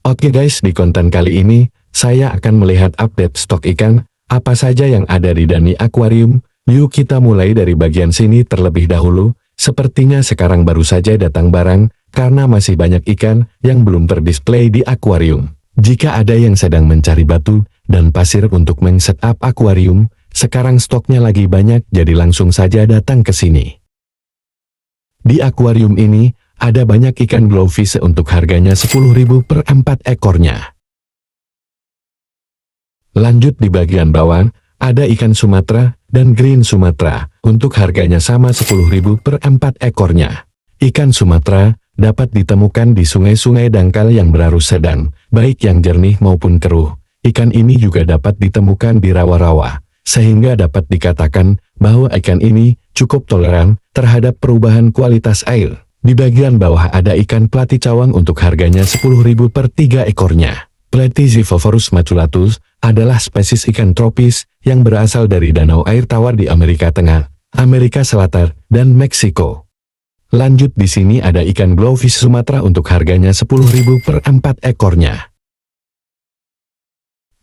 Oke guys, di konten kali ini, saya akan melihat update stok ikan, apa saja yang ada di Dani Aquarium. Yuk kita mulai dari bagian sini terlebih dahulu. Sepertinya sekarang baru saja datang barang, karena masih banyak ikan yang belum terdisplay di akuarium. Jika ada yang sedang mencari batu dan pasir untuk men-setup akuarium, sekarang stoknya lagi banyak, jadi langsung saja datang ke sini. Di akuarium ini, ada banyak ikan glowfish untuk harganya 10.000 per 4 ekornya. Lanjut di bagian bawah, ada ikan Sumatera dan green Sumatera, untuk harganya sama 10.000 per 4 ekornya. Ikan Sumatera dapat ditemukan di sungai-sungai dangkal yang berarus sedang, baik yang jernih maupun keruh. Ikan ini juga dapat ditemukan di rawa-rawa, sehingga dapat dikatakan bahwa ikan ini cukup toleran terhadap perubahan kualitas air. Di bagian bawah ada ikan plati cawang untuk harganya 10.000 per 3 ekornya. Platyziphophorus maculatus adalah spesies ikan tropis yang berasal dari danau air tawar di Amerika Tengah, Amerika Selatan, dan Meksiko. Lanjut di sini ada ikan glowfish Sumatera untuk harganya 10.000 per 4 ekornya.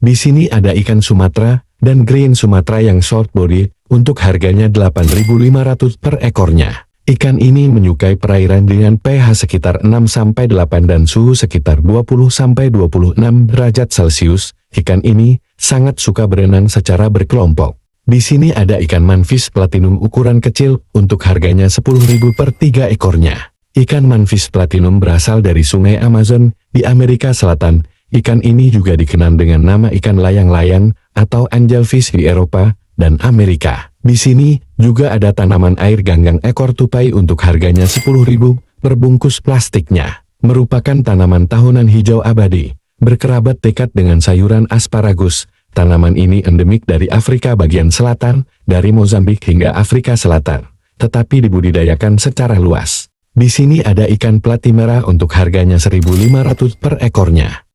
Di sini ada ikan Sumatera dan green Sumatera yang short body untuk harganya 8.500 per ekornya. Ikan ini menyukai perairan dengan pH sekitar 6-8 dan suhu sekitar 20-26 derajat Celcius. Ikan ini sangat suka berenang secara berkelompok. Di sini ada ikan manfish platinum ukuran kecil untuk harganya 10.000 per 3 ekornya. Ikan manfish platinum berasal dari sungai Amazon di Amerika Selatan. Ikan ini juga dikenal dengan nama ikan layang-layang atau angelfish di Eropa dan Amerika. Di sini juga ada tanaman air ganggang ekor tupai untuk harganya 10.000 per bungkus plastiknya. Merupakan tanaman tahunan hijau abadi, berkerabat dekat dengan sayuran asparagus. Tanaman ini endemik dari Afrika bagian selatan, dari Mozambik hingga Afrika Selatan, tetapi dibudidayakan secara luas. Di sini ada ikan plati merah untuk harganya 1.500 per ekornya.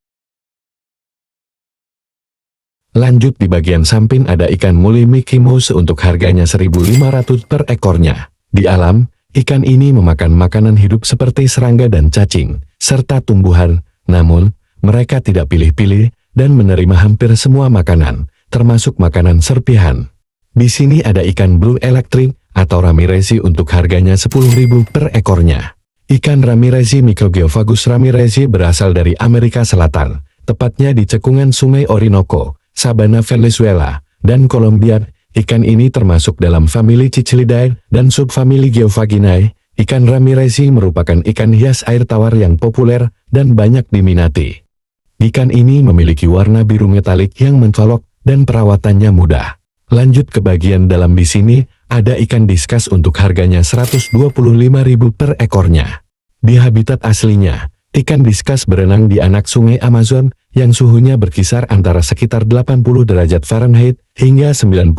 Lanjut di bagian samping ada ikan muli Mickey Mouse untuk harganya 1.500 per ekornya. Di alam, ikan ini memakan makanan hidup seperti serangga dan cacing, serta tumbuhan, namun, mereka tidak pilih-pilih dan menerima hampir semua makanan, termasuk makanan serpihan. Di sini ada ikan blue electric atau ramirezi untuk harganya 10.000 per ekornya. Ikan ramirezi Microgeophagus ramirezi berasal dari Amerika Selatan, tepatnya di cekungan sungai Orinoco, Sabana Venezuela, dan Kolombia. Ikan ini termasuk dalam famili Cicelidae dan subfamili Geophaginae. Ikan ramirezi merupakan ikan hias air tawar yang populer dan banyak diminati. Ikan ini memiliki warna biru metalik yang mencolok dan perawatannya mudah. Lanjut ke bagian dalam. Di sini ada ikan diskas untuk harganya 125.000 per ekornya. Di habitat aslinya, ikan diskas berenang di anak sungai Amazon yang suhunya berkisar antara sekitar 80 derajat Fahrenheit hingga 95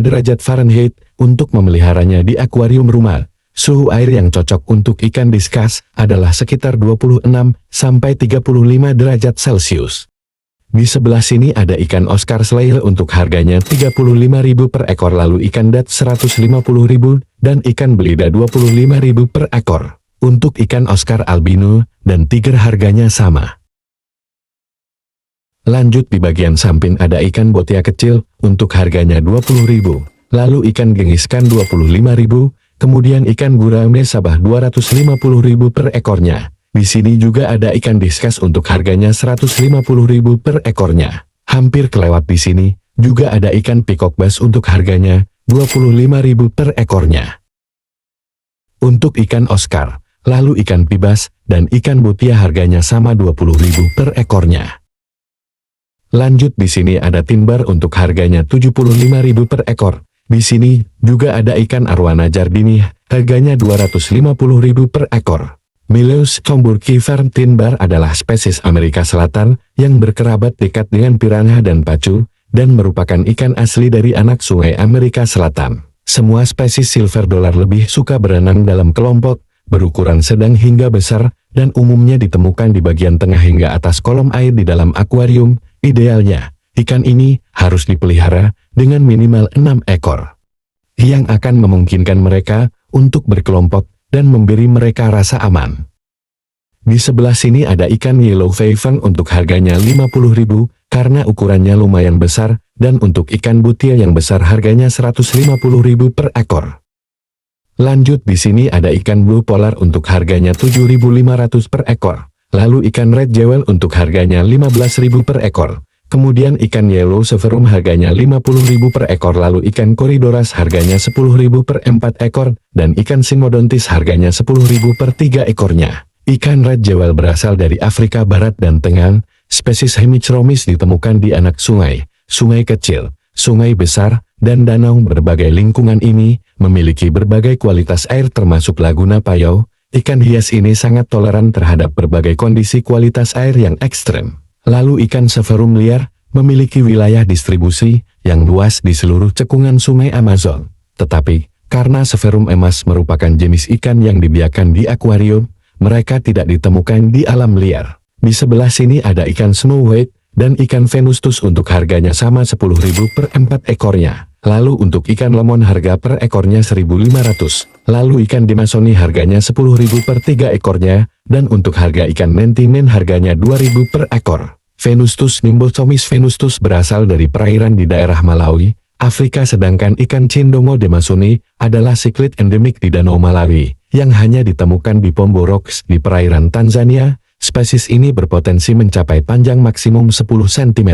derajat Fahrenheit. Untuk memeliharanya di akuarium rumah, suhu air yang cocok untuk ikan diskas adalah sekitar 26-35 derajat Celcius. Di sebelah sini ada ikan Oscar Slail untuk harganya 35.000 per ekor, lalu ikan dat 150.000 dan ikan belida 25.000 per ekor. Untuk ikan Oscar albino dan tiger harganya sama. Lanjut di bagian samping ada ikan botia kecil untuk harganya 20.000, lalu ikan gengiskan 25.000, kemudian ikan gurame sabah 250.000 per ekornya. Di sini juga ada ikan diskas untuk harganya 150.000 per ekornya. Hampir kelewat di sini juga ada ikan peacock bass untuk harganya 25.000 per ekornya. Untuk ikan Oscar, lalu ikan pibas dan ikan botia harganya sama 20.000 per ekornya. Lanjut di sini ada timbar untuk harganya 75.000 per ekor. Di sini juga ada ikan arwana jardini, harganya 250.000 per ekor. Mileus comburki fern timbar adalah spesies Amerika Selatan yang berkerabat dekat dengan piranha dan pacu, dan merupakan ikan asli dari anak sungai Amerika Selatan. Semua spesies silver dollar lebih suka berenang dalam kelompok, berukuran sedang hingga besar, dan umumnya ditemukan di bagian tengah hingga atas kolom air di dalam akuarium. Idealnya, ikan ini harus dipelihara dengan minimal 6 ekor, yang akan memungkinkan mereka untuk berkelompok dan memberi mereka rasa aman. Di sebelah sini ada ikan yellow fang untuk harganya 50.000 karena ukurannya lumayan besar, dan untuk ikan butil yang besar harganya 150.000 per ekor. Lanjut di sini ada ikan blue polar untuk harganya 7.500 per ekor. Lalu ikan red jewel untuk harganya 15.000 per ekor. Kemudian ikan yellow severum harganya 50.000 per ekor. Lalu ikan koridoras harganya 10.000 per 4 ekor. Dan ikan simodontis harganya 10.000 per 3 ekornya. Ikan red jewel berasal dari Afrika Barat dan Tengah. Spesies Hemichromis ditemukan di anak sungai, sungai kecil, sungai besar, dan danau. Berbagai lingkungan ini memiliki berbagai kualitas air termasuk Laguna Payau. Ikan hias ini sangat toleran terhadap berbagai kondisi kualitas air yang ekstrem. Lalu ikan severum liar memiliki wilayah distribusi yang luas di seluruh cekungan sungai Amazon. Tetapi, karena severum emas merupakan jenis ikan yang dibiarkan di akuarium, mereka tidak ditemukan di alam liar. Di sebelah sini ada ikan snow white dan ikan venustus untuk harganya sama 10.000 per 4 ekornya. Lalu untuk ikan lemon harga per ekornya 1.500. Lalu ikan dimasoni harganya 10.000 per 3 ekornya. Dan untuk harga ikan mentinen harganya 2.000 per ekor. Venustus nimbosomis venustus berasal dari perairan di daerah Malawi, Afrika, sedangkan ikan cindongo demasoni adalah siklit endemik di Danau Malawi, yang hanya ditemukan di Pombo Rocks di perairan Tanzania. Spesies ini berpotensi mencapai panjang maksimum 10 cm.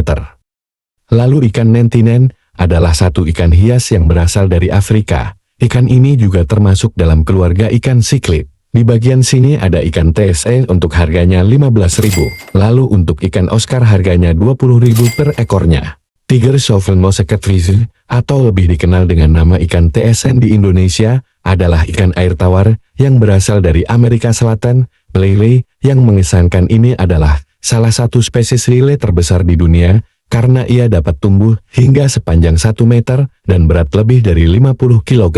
Lalu ikan mentinen adalah satu ikan hias yang berasal dari Afrika. Ikan ini juga termasuk dalam keluarga ikan siklit. Di bagian sini ada ikan TSE untuk harganya 15.000. Lalu untuk ikan Oscar harganya 20.000 per ekornya. Tiger Shovelnose catfish, atau lebih dikenal dengan nama ikan TSN di Indonesia, adalah ikan air tawar yang berasal dari Amerika Selatan. Lele yang mengesankan ini adalah salah satu spesies lele terbesar di dunia, karena ia dapat tumbuh hingga sepanjang 1 meter dan berat lebih dari 50 kg.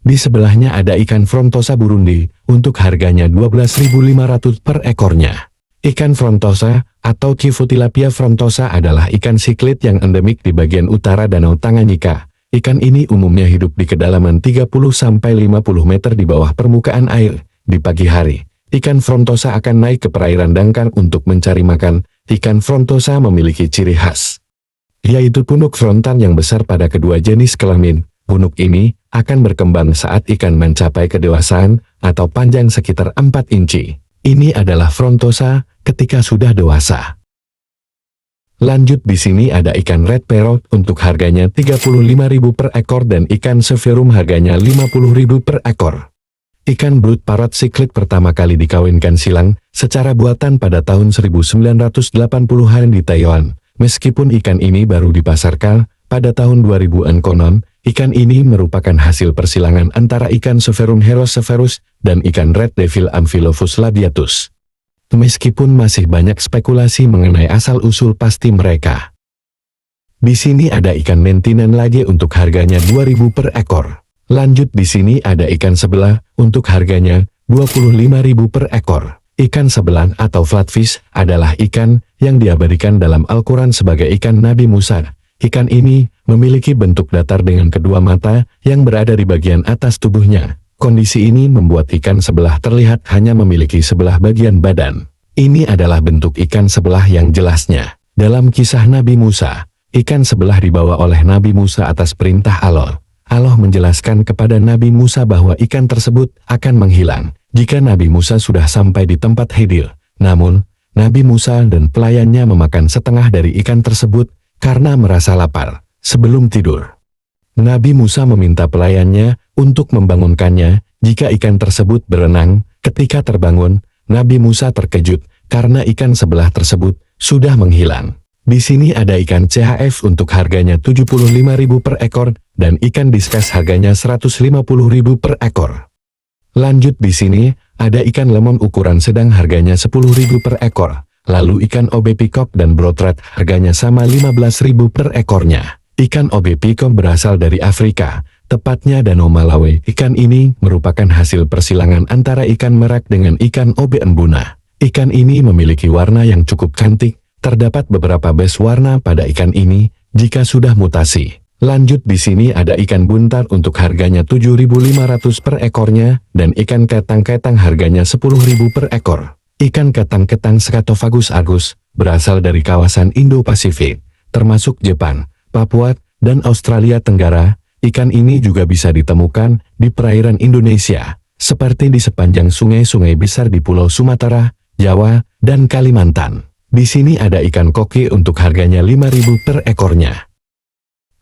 Di sebelahnya ada ikan frontosa Burundi, untuk harganya 12.500 per ekornya. Ikan frontosa, atau Chivotilapia frontosa adalah ikan siklit yang endemik di bagian utara Danau Tanganyika. Ikan ini umumnya hidup di kedalaman 30-50 meter di bawah permukaan air. Di pagi hari, ikan frontosa akan naik ke perairan dangkal untuk mencari makan. Ikan frontosa memiliki ciri khas, yaitu punuk frontal yang besar pada kedua jenis kelamin. Punuk ini akan berkembang saat ikan mencapai kedewasaan atau panjang sekitar 4 inci. Ini adalah frontosa ketika sudah dewasa. Lanjut di sini ada ikan red parrot untuk harganya 35.000 per ekor dan ikan severum harganya 50.000 per ekor. Ikan blood parrot siklit pertama kali dikawinkan silang secara buatan pada tahun 1980-an di Taiwan. Meskipun ikan ini baru dipasarkan pada tahun 2000-an, konon ikan ini merupakan hasil persilangan antara ikan Severum heroseverus dan ikan red devil Amphilophus labiatus. Meskipun masih banyak spekulasi mengenai asal-usul pasti mereka. Di sini ada ikan mentinen lagi untuk harganya 2.000 per ekor. Lanjut di sini ada ikan sebelah untuk harganya 25.000 per ekor. Ikan sebelah atau flatfish adalah ikan yang diabadikan dalam Al-Quran sebagai ikan Nabi Musa. Ikan ini memiliki bentuk datar dengan kedua mata yang berada di bagian atas tubuhnya. Kondisi ini membuat ikan sebelah terlihat hanya memiliki sebelah bagian badan. Ini adalah bentuk ikan sebelah yang jelasnya. Dalam kisah Nabi Musa, ikan sebelah dibawa oleh Nabi Musa atas perintah Allah. Allah menjelaskan kepada Nabi Musa bahwa ikan tersebut akan menghilang jika Nabi Musa sudah sampai di tempat Khidir. Namun, Nabi Musa dan pelayannya memakan setengah dari ikan tersebut karena merasa lapar. Sebelum tidur, Nabi Musa meminta pelayannya untuk membangunkannya jika ikan tersebut berenang. Ketika terbangun, Nabi Musa terkejut karena ikan sebelah tersebut sudah menghilang. Di sini ada ikan CHF untuk harganya 75.000 per ekor dan ikan diskas harganya 150.000 per ekor. Lanjut di sini ada ikan lemon ukuran sedang harganya 10.000 per ekor. Lalu ikan OB peacock dan broadrat harganya sama 15.000 per ekornya. Ikan OB peacock berasal dari Afrika, tepatnya Danau Malawi. Ikan ini merupakan hasil persilangan antara ikan merak dengan ikan OB embuna. Ikan ini memiliki warna yang cukup cantik. Terdapat beberapa bes warna pada ikan ini jika sudah mutasi. Lanjut di sini ada ikan buntar untuk harganya 7.500 per ekornya dan ikan ketang-ketang harganya 10.000 per ekor. Ikan ketang-ketang Scatophagus argus berasal dari kawasan Indo-Pasifik, termasuk Jepang, Papua, dan Australia Tenggara. Ikan ini juga bisa ditemukan di perairan Indonesia, seperti di sepanjang sungai-sungai besar di Pulau Sumatera, Jawa, dan Kalimantan. Di sini ada ikan koki untuk harganya 5.000 per ekornya.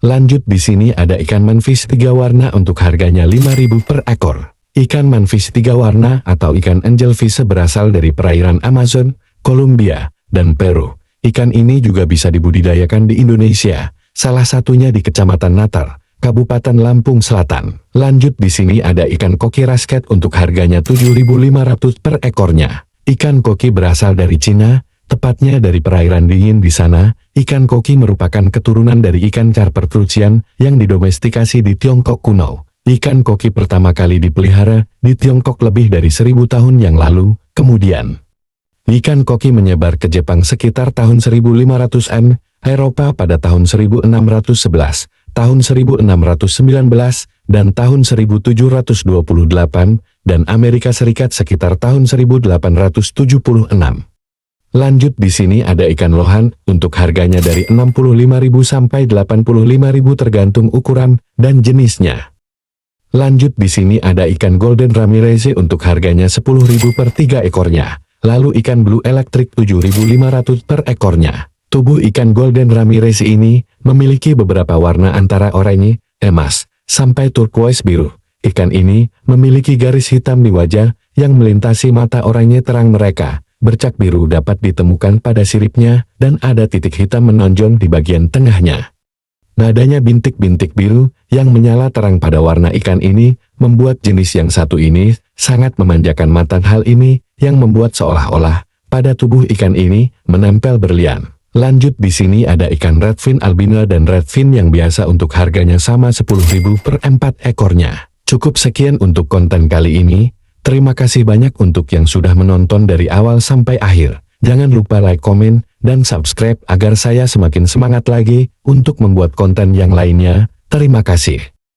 Lanjut, di sini ada ikan manfish 3 warna untuk harganya 5.000 per ekor. Ikan manfish 3 warna atau ikan angelfish berasal dari perairan Amazon, Colombia, dan Peru. Ikan ini juga bisa dibudidayakan di Indonesia, salah satunya di Kecamatan Natar, Kabupaten Lampung Selatan. Lanjut, di sini ada ikan koki rasket untuk harganya 7.500 per ekornya. Ikan koki berasal dari Cina, tepatnya dari perairan dingin di sana. Ikan koki merupakan keturunan dari ikan Carpentruchian yang didomestikasi di Tiongkok kuno. Ikan koki pertama kali dipelihara di Tiongkok lebih dari 1.000 tahun yang lalu. Kemudian, ikan koki menyebar ke Jepang sekitar tahun 1500-an, Eropa pada tahun 1611, tahun 1619, dan tahun 1728, dan Amerika Serikat sekitar tahun 1876. Lanjut, di sini ada ikan lohan untuk harganya dari 65.000 sampai 85.000 tergantung ukuran dan jenisnya. Lanjut, di sini ada ikan golden ramirez untuk harganya 10.000 per 3 ekornya. Lalu ikan blue electric 7.500 per ekornya. Tubuh ikan golden ramirez ini memiliki beberapa warna antara oranye, emas, sampai turquoise biru. Ikan ini memiliki garis hitam di wajah yang melintasi mata oranye terang mereka. Bercak biru dapat ditemukan pada siripnya dan ada titik hitam menonjol di bagian tengahnya. Nadanya bintik-bintik biru yang menyala terang pada warna ikan ini membuat jenis yang satu ini sangat memanjakan mata. Hal ini yang membuat seolah-olah pada tubuh ikan ini menempel berlian. Lanjut, di sini ada ikan redfin albino dan redfin yang biasa untuk harganya sama 10.000 per 4 ekornya. Cukup sekian untuk konten kali ini. Terima kasih banyak untuk yang sudah menonton dari awal sampai akhir. Jangan lupa like, komen, dan subscribe agar saya semakin semangat lagi untuk membuat konten yang lainnya. Terima kasih.